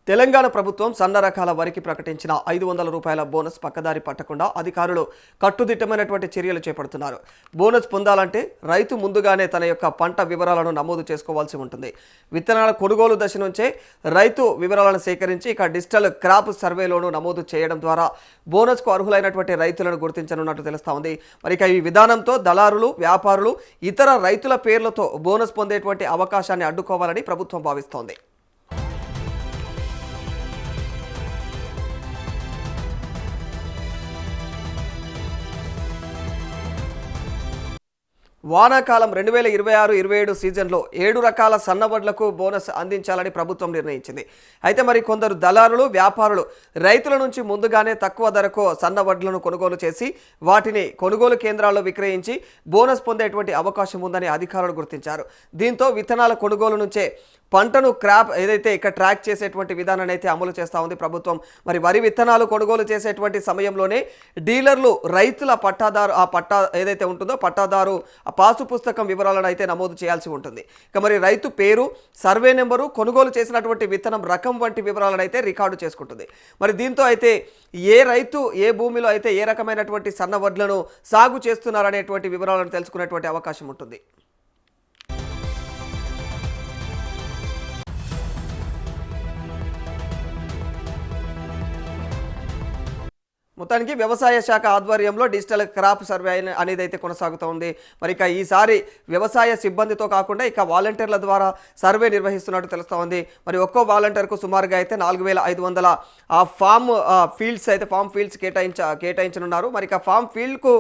తెలంగాణ ప్రభుత్వం సన్న రకాల వరికి ప్రకటించిన 500 రూపాయల బోనస్ పక్కదారి పట్టకుండా అధికారులు కట్టుదిట్టమైనటువంటి చర్యలు చేపడుతున్నారు. బోనస్ పొందాలంటే రైతు ముందుగానే తన యొక్క పంట వివరాలను నమోదు చేసుకోవాల్సి ఉంటుంది. విత్తనాల కొనుగోలు దశ నుంచే రైతు వివరాలను సేకరించి ఇక డిజిటల్ క్రాప్ సర్వేలోను నమోదు చేయడం ద్వారా బోనస్కు అర్హులైనటువంటి రైతులను గుర్తించనున్నట్టు తెలుస్తోంది. మరి ఇక ఈ విధానంతో దళారులు, వ్యాపారులు, ఇతర రైతుల పేర్లతో బోనస్ పొందేటువంటి అవకాశాన్ని అడ్డుకోవాలని ప్రభుత్వం భావిస్తోంది. వానాకాలం 2026-27 సీజన్లో 7 రకాల సన్నవడ్లకు బోనస్ అందించాలని ప్రభుత్వం నిర్ణయించింది. అయితే మరి కొందరు దళారులు, వ్యాపారులు రైతుల నుంచి ముందుగానే తక్కువ ధరకు సన్నవడ్లను కొనుగోలు చేసి వాటిని కొనుగోలు కేంద్రాల్లో విక్రయించి బోనస్ పొందేటువంటి అవకాశం ఉందని అధికారులు గుర్తించారు. దీంతో విత్తనాల కొనుగోలు నుంచే పంటను క్రాప్ ఏదైతే ఇక్కడ ట్రాక్ చేసేటువంటి విధానాన్ని అయితే అమలు చేస్తూ ఉంది ప్రభుత్వం. మరి వరి విత్తనాలు కొనుగోలు చేసేటువంటి సమయంలోనే డీలర్లు రైతుల పట్టాదారు ఏదైతే ఉంటుందో పట్టాదారు పాసు పుస్తకం వివరాలను అయితే నమోదు చేయాల్సి ఉంటుంది. ఇక మరి రైతు పేరు, సర్వే నెంబరు, కొనుగోలు చేసినటువంటి విత్తనం రకం వంటి వివరాలను అయితే రికార్డు చేసుకుంటుంది. మరి దీంతో అయితే ఏ రైతు ఏ భూమిలో అయితే ఏ రకమైనటువంటి సన్న వడ్లను సాగు చేస్తున్నారనేటువంటి వివరాలను తెలుసుకునేటువంటి అవకాశం ఉంటుంది. మొత్తానికి వ్యవసాయ శాఖ ఆధ్వర్యంలో డిజిటల్ క్రాప్ సర్వే అనేది అయితే కొనసాగుతోంది. మరి ఇక ఈసారి వ్యవసాయ సిబ్బందితో కాకుండా ఇక వాలంటీర్ల ద్వారా సర్వే నిర్వహిస్తున్నట్టు తెలుస్తోంది. మరి ఒక్కో వాలంటీర్కు సుమారుగా అయితే 4500 ఫామ్ ఫీల్డ్స్ కేటాయించనున్నారు. మరి ఇక ఫామ్ ఫీల్డ్కు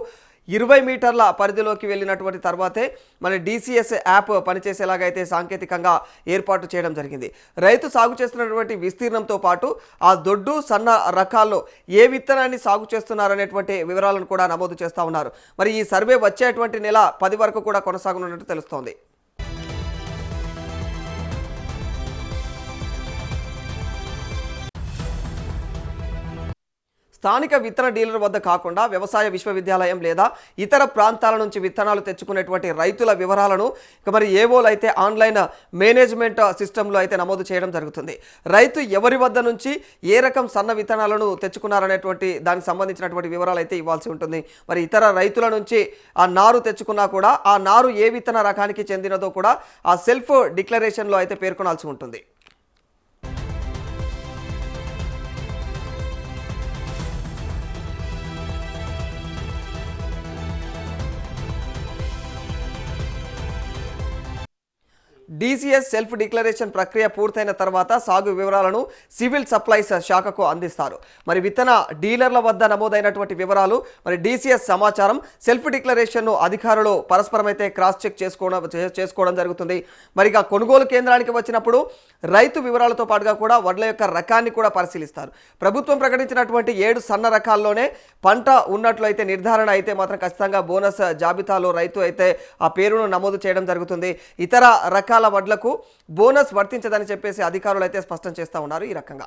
20 మీటర్ల పరిధిలోకి వెళ్ళినటువంటి తర్వాతే మన DCS యాప్ పనిచేసేలాగైతే సాంకేతికంగా ఏర్పాటు చేయడం జరిగింది. రైతు సాగు చేస్తున్నటువంటి విస్తీర్ణంతో పాటు ఆ దొడ్డు, సన్న రకాల్లో ఏ విత్తనాన్ని సాగు చేస్తున్నారనేటువంటి వివరాలను కూడా నమోదు చేస్తూ ఉన్నారు. మరి ఈ సర్వే వచ్చేటువంటి నెల 10 వరకు కూడా కొనసాగనున్నట్టు తెలుస్తోంది. స్థానిక విత్తన డీలర్ వద్ద కాకుండా వ్యవసాయ విశ్వవిద్యాలయం లేదా ఇతర ప్రాంతాల నుంచి విత్తనాలు తెచ్చుకునేటువంటి రైతుల వివరాలను మరి ఏవోలు అయితే ఆన్లైన్ మేనేజ్మెంట్ సిస్టంలో అయితే నమోదు చేయడం జరుగుతుంది. రైతు ఎవరి వద్ద నుంచి ఏ రకం సన్న విత్తనాలను తెచ్చుకున్నారనేటువంటి దానికి సంబంధించినటువంటి వివరాలు అయితే ఇవ్వాల్సి ఉంటుంది. మరి ఇతర రైతుల నుంచి ఆ నారు తెచ్చుకున్నా కూడా ఆ నారు ఏ విత్తన రకానికి చెందినదో కూడా ఆ సెల్ఫ్ డిక్లరేషన్లో అయితే పేర్కొనాల్సి ఉంటుంది. DCS సెల్ఫ్ డిక్లరేషన్ ప్రక్రియ పూర్తయిన తర్వాత సాగు వివరాలను సివిల్ సప్లైస్ శాఖకు అందిస్తారు. మరి విత్తన డీలర్ల వద్ద నమోదైనటువంటి వివరాలు, మరి DCS సమాచారం, సెల్ఫ్ డిక్లరేషన్ను అధికారులు పరస్పరం అయితే క్రాస్ చెక్ చేసుకోవడం జరుగుతుంది. మరి ఇక కొనుగోలు కేంద్రానికి వచ్చినప్పుడు రైతు వివరాలతో పాటుగా కూడా వడ్ల యొక్క రకాన్ని కూడా పరిశీలిస్తారు. ప్రభుత్వం ప్రకటించినటువంటి 7 సన్న రకాల్లోనే పంట ఉన్నట్లయితే నిర్ధారణ అయితే మాత్రం ఖచ్చితంగా బోనస్ జాబితాలో రైతు అయితే ఆ పేరును నమోదు చేయడం జరుగుతుంది. ఇతర రకాల వడ్లకు బోనస్ వర్తించదని చెప్పేసి అధికారులు అయితే స్పష్టం చేస్తూ ఉన్నారు. ఈ రకంగా